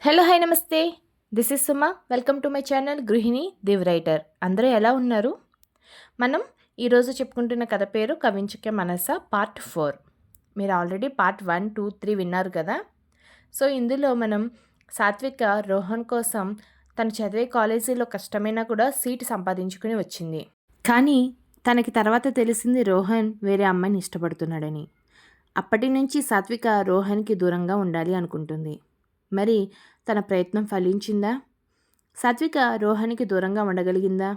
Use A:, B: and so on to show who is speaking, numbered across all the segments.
A: Hello hi నమస్తే. This is Suma. Welcome to my channel గృహిణి దివ్ writer. అందరూ ఎలా ఉన్నారు? మనం ఈరోజు చెప్పుకుంటున్న కథ పేరు కవించుకే మనస పార్ట్ 4. మీరు ఆల్రెడీ పార్ట్ 1, 2, 3 విన్నారు కదా. సో ఇందులో మనం సాత్విక రోహన్ కోసం తను చదివే కాలేజీలో కష్టమైనా కూడా సీటు సంపాదించుకుని వచ్చింది. కానీ తనకి తర్వాత తెలిసింది రోహన్ వేరే అమ్మాయిని ఇష్టపడుతున్నాడని. అప్పటి నుంచి సాత్విక రోహన్కి దూరంగా ఉండాలి అనుకుంటుంది. మరి తన ప్రయత్నం ఫలించిందా? సాత్విక రోహన్కి దూరంగా ఉండగలిగిందా?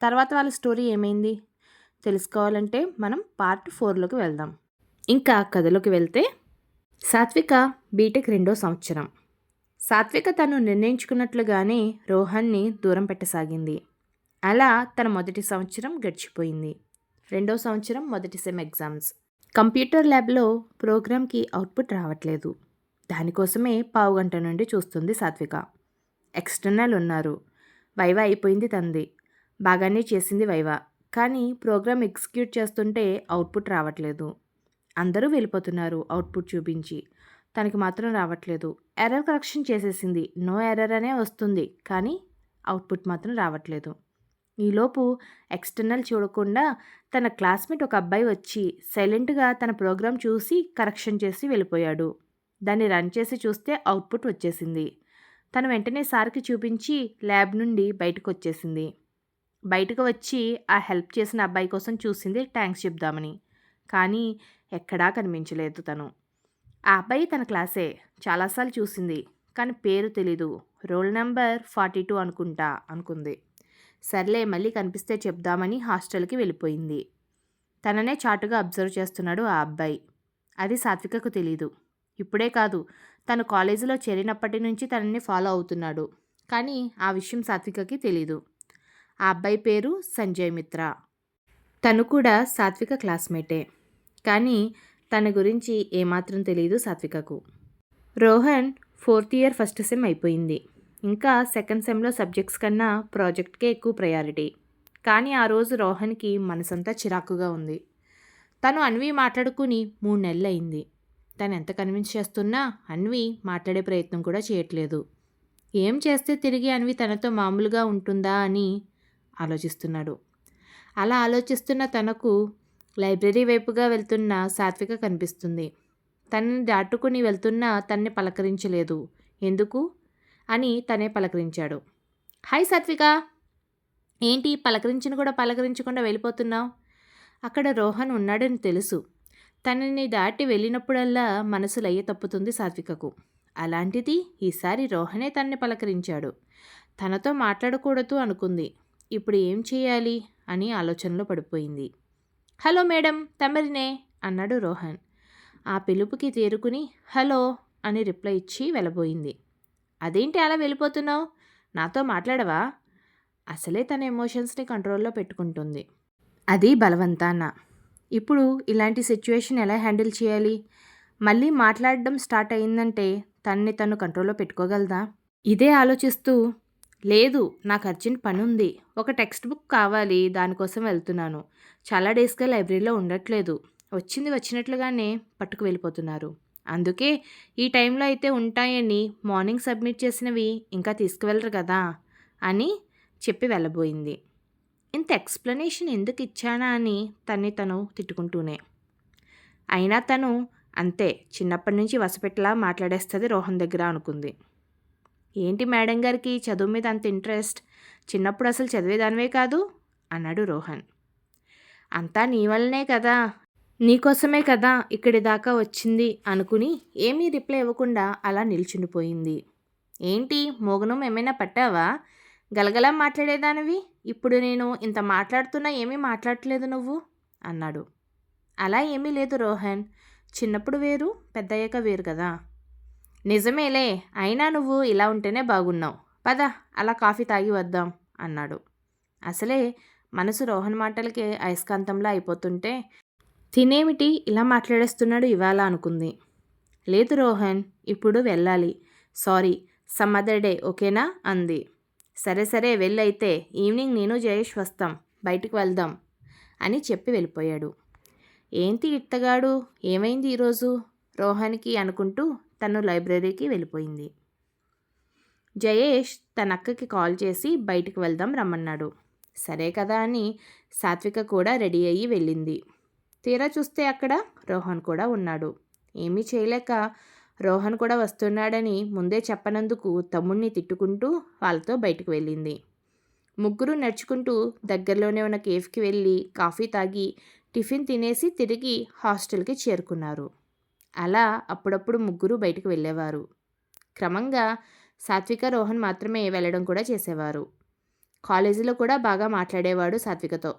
A: తర్వాత వాళ్ళ స్టోరీ ఏమైంది తెలుసుకోవాలంటే మనం పార్ట్ 4లోకి వెళ్దాం. ఇంకా కథలోకి వెళ్తే, సాత్విక బీటెక్ 2వ సంవత్సరం. సాత్విక తను నిర్ణయించుకున్నట్లుగానే రోహన్ని దూరం పెట్టసాగింది. అలా తన మొదటి సంవత్సరం గడిచిపోయింది. 2వ సంవత్సరం మొదటి సెమ్ ఎగ్జామ్స్. కంప్యూటర్ ల్యాబ్లో ప్రోగ్రామ్కి అవుట్పుట్ రావట్లేదు. దానికోసమే పావుగంట నుండి చూస్తుంది సాత్విక. ఎక్స్టర్నల్ ఉన్నారు. వైవా అయిపోయింది తంది. బాగానే చేసింది వైవా. కానీ ప్రోగ్రామ్ ఎగ్జిక్యూట్ చేస్తుంటే అవుట్పుట్ రావట్లేదు. అందరూ వెళ్ళిపోతున్నారు అవుట్పుట్ చూపించి. తనకి మాత్రం రావట్లేదు. ఎర్రర్ కరెక్షన్ చేసేసింది. నో ఎర్రర్ అనే వస్తుంది, కానీ అవుట్పుట్ మాత్రం రావట్లేదు. ఈలోపు ఎక్స్టర్నల్ చూడకుండా తన క్లాస్మేట్ ఒక అబ్బాయి వచ్చి సైలెంట్గా తన ప్రోగ్రామ్ చూసి కరెక్షన్ చేసి వెళ్ళిపోయాడు. దాన్ని రన్ చేసి చూస్తే అవుట్పుట్ వచ్చేసింది. తను వెంటనే సార్కి చూపించి ల్యాబ్ నుండి బయటకు వచ్చేసింది. బయటకు వచ్చి ఆ హెల్ప్ చేసిన అబ్బాయి కోసం చూసింది థ్యాంక్స్ చెప్దామని. కానీ ఎక్కడా కనిపించలేదు తను. ఆ అబ్బాయి తన క్లాసే. చాలాసార్లు చూసింది, కానీ పేరు తెలీదు. రోల్ నెంబర్ 42 అనుకుంటా అనుకుంది. సర్లే మళ్ళీ కనిపిస్తే చెప్దామని హాస్టల్కి వెళ్ళిపోయింది. తననే చాటుగా అబ్జర్వ్ చేస్తున్నాడు ఆ అబ్బాయి. అది సాత్వికకు తెలీదు. ఇప్పుడే కాదు, తను కాలేజీలో చేరినప్పటి నుంచి తనని ఫాలో అవుతున్నాడు. కానీ ఆ విషయం సాత్వికకి తెలీదు. ఆ అబ్బాయి పేరు సంజయ్ మిత్ర. తను కూడా సాత్విక క్లాస్మేటే. కానీ తన గురించి ఏమాత్రం తెలీదు సాత్వికకు. Rohan 4th year first sem అయిపోయింది. ఇంకా సెకండ్ సెమ్లో సబ్జెక్ట్స్ కన్నా ప్రాజెక్ట్కే ఎక్కువ ప్రయారిటీ. కానీ ఆ రోజు రోహన్కి మనసంతా చిరాకుగా ఉంది. తను అన్వి మాట్లాడుకుని 3 నెలలు అయింది. తను ఎంత కన్విన్స్ చేస్తున్నా అన్వి మాట్లాడే ప్రయత్నం కూడా చేయట్లేదు. ఏం చేస్తే తిరిగి అన్వి తనతో మామూలుగా ఉంటుందా అని ఆలోచిస్తున్నాడు. అలా ఆలోచిస్తున్న తనకు లైబ్రరీ వైపుగా వెళ్తున్న సాత్విక కనిపిస్తుంది. తనని దాటుకుని వెళ్తున్నా తనని పలకరించలేదు. ఎందుకు అని తనే పలకరించాడు. హాయ్ సాత్విక, ఏంటి పలకరించకుండా వెళ్ళిపోతున్నావు? అక్కడ రోహన్ ఉన్నాడని తెలుసు. తనని దాటి వెళ్ళినప్పుడల్లా మనసు లయ్య తప్పుతుంది సాత్వికకు. అలాంటిది ఈసారి రోహనే తనని పలకరించాడు. తనతో మాట్లాడకూడదు అనుకుంది. ఇప్పుడు ఏం చేయాలి అని ఆలోచనలో పడిపోయింది. హలో మేడం, తమరినే అన్నాడు రోహన్. ఆ పిలుపుకి తేరుకుని హలో అని రిప్లై ఇచ్చి వెళ్ళబోయింది. అదేంటి అలా వెళ్ళిపోతున్నావు? నాతో మాట్లాడవా? అసలే తన ఎమోషన్స్ని కంట్రోల్లో పెట్టుకుంటుంది. అది బలవంతాన. ఇప్పుడు ఇలాంటి సిచ్యువేషన్ ఎలా హ్యాండిల్ చేయాలి? మళ్ళీ మాట్లాడడం స్టార్ట్ అయిందంటే తనని తను కంట్రోల్లో పెట్టుకోగలదా? ఇదే ఆలోచిస్తూ, లేదు నాకు అర్జెంట్ పని ఉంది, ఒక టెక్స్ట్ బుక్ కావాలి, దానికోసం వెళ్తున్నాను, చాలా డేస్గా లైబ్రరీలో ఉండట్లేదు, వచ్చింది వచ్చినట్లుగానే పట్టుకు వెళ్ళిపోతున్నారు, అందుకే ఈ టైంలో అయితే ఉంటాయని మార్నింగ్ సబ్మిట్ చేసినవి ఇంకా తీసుకువెళ్ళరు కదా అని చెప్పి వెళ్ళబోయింది. ఇంత ఎక్స్ప్లెనేషన్ ఎందుకు ఇచ్చానా అని తను తిట్టుకుంటూనే. అయినా తను అంతే, చిన్నప్పటి నుంచి వసపెట్టలా మాట్లాడేస్తుంది రోహన్ దగ్గర అనుకుంది. ఏంటి మేడం గారికి చదువు మీద అంత ఇంట్రెస్ట్? చిన్నప్పుడు అసలు చదివేదానివే కాదు అన్నాడు రోహన్. అంతా నీ వల్లనే కదా, నీకోసమే కదా ఇక్కడి దాకా వచ్చింది అనుకుని ఏమీ రిప్లై ఇవ్వకుండా అలా నిల్చుండిపోయింది. ఏంటి మోగనం ఏమైనా పట్టావా? గలగలా మాట్లాడేదానివి, ఇప్పుడు నేను ఇంత మాట్లాడుతున్నా ఏమీ మాట్లాడట్లేదు నువ్వు అన్నాడు. అలా ఏమీ లేదు రోహన్, చిన్నప్పుడు వేరు పెద్దయ్యాక వేరు కదా. నిజమేలే, అయినా నువ్వు ఇలా ఉంటేనే బాగున్నావు, పద అలా కాఫీ తాగి వద్దాం అన్నాడు. అసలే మనసు రోహన్ మాటలకే అయస్కాంతంలా అయిపోతుంటే తినేమిటి ఇలా మాట్లాడేస్తున్నాడు ఇవాళ అనుకుంది. లేదు రోహన్, ఇప్పుడు వెళ్ళాలి, సారీ, సమ్ అదర్ డే ఓకేనా అంది. సరే సరే వెళ్ళైతే, ఈవినింగ్ నేను జయేష్ వస్తాం, బయటికి వెళ్దాం అని చెప్పి వెళ్ళిపోయాడు. ఏంటి ఇట్టగాడు, ఏమైంది ఈరోజు రోహన్కి అనుకుంటూ తను లైబ్రరీకి వెళ్ళిపోయింది. జయేష్ తన అక్కకి కాల్ చేసి బయటికి వెళ్దాం రమ్మన్నాడు. సరే కదా అని సాత్విక కూడా రెడీ అయ్యి వెళ్ళింది. తీరా చూస్తే అక్కడ రోహన్ కూడా ఉన్నాడు. ఏమీ చేయలేక రోహన్ కూడా వస్తున్నాడని ముందే చెప్పనందుకు తమ్ముణ్ణి తిట్టుకుంటూ వాళ్ళతో బయటకు వెళ్ళింది. ముగ్గురు నడుచుకుంటూ దగ్గరలోనే ఉన్న కేఫ్కి వెళ్ళి కాఫీ తాగి టిఫిన్ తినేసి తిరిగి హాస్టల్కి చేరుకున్నారు. అలా అప్పుడప్పుడు ముగ్గురు బయటకు వెళ్ళేవారు. క్రమంగా సాత్విక రోహన్ మాత్రమే వెళ్ళడం కూడా చేసేవారు. కాలేజీలో కూడా బాగా మాట్లాడేవాడు సాత్వికతో.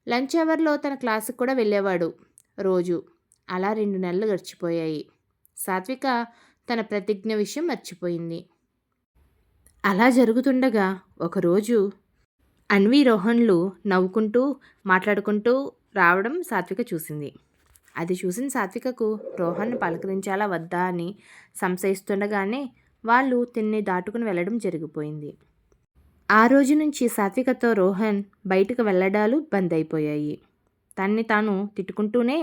A: లంచ్ అవర్లో తన క్లాసుకు కూడా వెళ్ళేవాడు రోజు. అలా 2 నెలలు గడిచిపోయాయి. సాత్విక తన ప్రతిజ్ఞ విషయం మర్చిపోయింది. అలా జరుగుతుండగా ఒకరోజు అన్వి రోహన్లు నవ్వుకుంటూ మాట్లాడుకుంటూ రావడం సాత్విక చూసింది. అది చూసిన సాత్వికకు రోహన్ను పలకరించాలా వద్దా అని సంశయిస్తుండగానే వాళ్ళు తిన్ని దాటుకుని వెళ్ళడం జరిగిపోయింది. ఆ రోజు నుంచి సాత్వికతో రోహన్ బయటకు వెళ్ళడాలు బంద్ అయిపోయాయి. తన్ని తాను తిట్టుకుంటూనే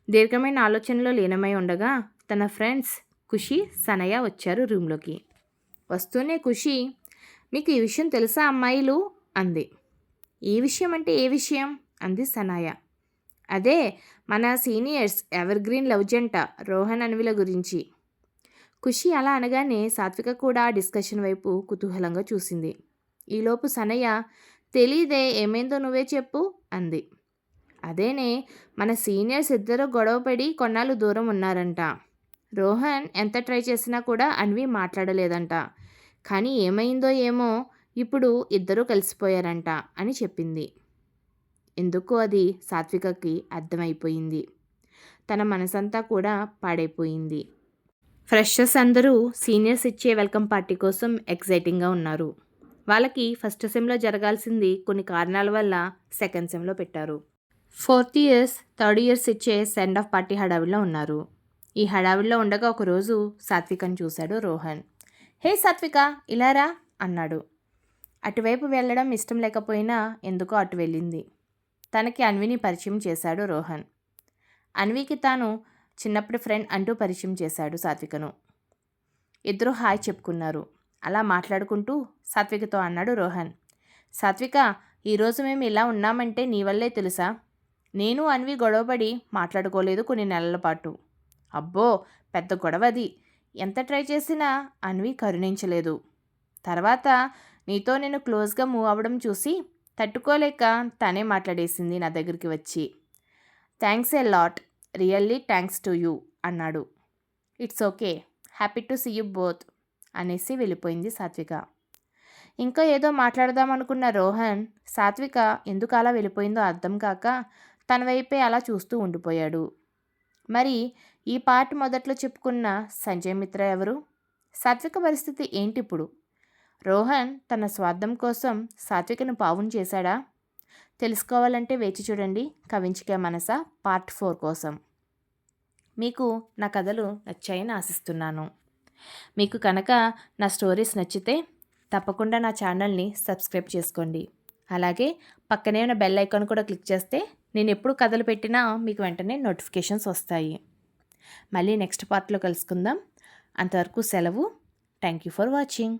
A: దీర్ఘమైన ఆలోచనలో లీనమై ఉండగా తన ఫ్రెండ్స్ ఖుషి, సనయ వచ్చారు రూమ్లోకి. వస్తూనే ఖుషి, మీకు ఈ విషయం తెలుసా అమ్మాయిలు అంది. ఏ విషయం అంటే ఏ విషయం అంది సనాయ. అదే మన సీనియర్స్ ఎవర్ గ్రీన్ లవ్ జంట రోహన్ అన్విల గురించి. ఖుషి అలా అనగానే సాత్విక కూడా డిస్కషన్ వైపు కుతూహలంగా చూసింది. ఈలోపు సనయ్య, తెలీదే, ఏమైందో నువ్వే చెప్పు అంది. అదేనే, మన సీనియర్స్ ఇద్దరు గొడవపడి కొన్నాళ్ళు దూరం ఉన్నారంట. రోహన్ ఎంత ట్రై చేసినా కూడా అన్వి మాట్లాడలేదంట. కానీ ఏమైందో ఏమో ఇప్పుడు ఇద్దరూ కలిసిపోయారంట అని చెప్పింది. ఎందుకు అది సాత్వికకి అర్థమైపోయింది. తన మనసంతా కూడా పాడైపోయింది. ఫ్రెషర్స్ అందరూ సీనియర్స్ ఇచ్చే వెల్కమ్ పార్టీ కోసం ఎక్సైటింగ్గా ఉన్నారు. వాళ్ళకి ఫస్ట్ సెమ్లో జరగాల్సింది కొన్ని కారణాల వల్ల సెకండ్ సెమ్లో పెట్టారు. 4th ఇయర్స్, 3rd ఇయర్స్ ఇచ్చే సెండ్ ఆఫ్ పార్టీ హడావిడిలో ఉన్నారు. ఈ హడావిడిలో ఉండగా ఒకరోజు సాత్వికను చూశాడు రోహన్. హే సాత్విక, ఇలారా అన్నాడు. అటువైపు వెళ్ళడం ఇష్టం లేకపోయినా ఎందుకో అటు వెళ్ళింది. తనకి అన్విని పరిచయం చేశాడు రోహన్. అన్వికి తాను చిన్నప్పుడు ఫ్రెండ్ అంటూ పరిచయం చేశాడు సాత్వికను. ఇద్దరు హాయ్ చెప్పుకున్నారు. అలా మాట్లాడుకుంటూ సాత్వికతో అన్నాడు రోహన్. సాత్విక, ఈరోజు మేము ఇలా ఉన్నామంటే నీ వల్లే తెలుసా. నేను అన్వి గొడవపడి మాట్లాడుకోలేదు కొన్ని నెలల పాటు. అబ్బో, పెద్ద గొడవది. ఎంత ట్రై చేసినా అన్వి కరుణించలేదు. తర్వాత నీతో నేను క్లోజ్గా మూవ్ అవ్వడం చూసి తట్టుకోలేక తనే మాట్లాడేసింది నా దగ్గరికి వచ్చి. Thanks a lot, really thanks to you అన్నాడు. It's okay, happy to see you both అనేసి వెళ్ళిపోయింది సాత్విక. ఇంకా ఏదో మాట్లాడదామనుకున్న రోహన్ సాత్విక ఎందుకు అలా వెళ్ళిపోయిందో అర్థం కాక తన వైపే అలా చూస్తూ ఉండిపోయాడు. మరి ఈ పార్ట్ మొదట్లో చెప్పుకున్న సంజయ్ మిత్ర ఎవరు? సాత్విక పరిస్థితి ఏంటిప్పుడు? రోహన్ తన స్వార్థం కోసం సాత్వికను పావును చేశాడా? తెలుసుకోవాలంటే వేచి చూడండి కవించికే మనస పార్ట్ 4 కోసం. మీకు నా కథలు నచ్చాయని ఆశిస్తున్నాను. మీకు కనుక నా స్టోరీస్ నచ్చితే తప్పకుండా నా ఛానల్ని సబ్స్క్రైబ్ చేసుకోండి. అలాగే పక్కనే ఉన్న బెల్ ఐకాన్ కూడా క్లిక్ చేస్తే నేను ఎప్పుడు కథలు పెట్టినా మీకు వెంటనే నోటిఫికేషన్స్ వస్తాయి. మళ్ళీ నెక్స్ట్ పార్ట్లో కలుసుకుందాం. అంతవరకు సెలవు. Thank you for watching.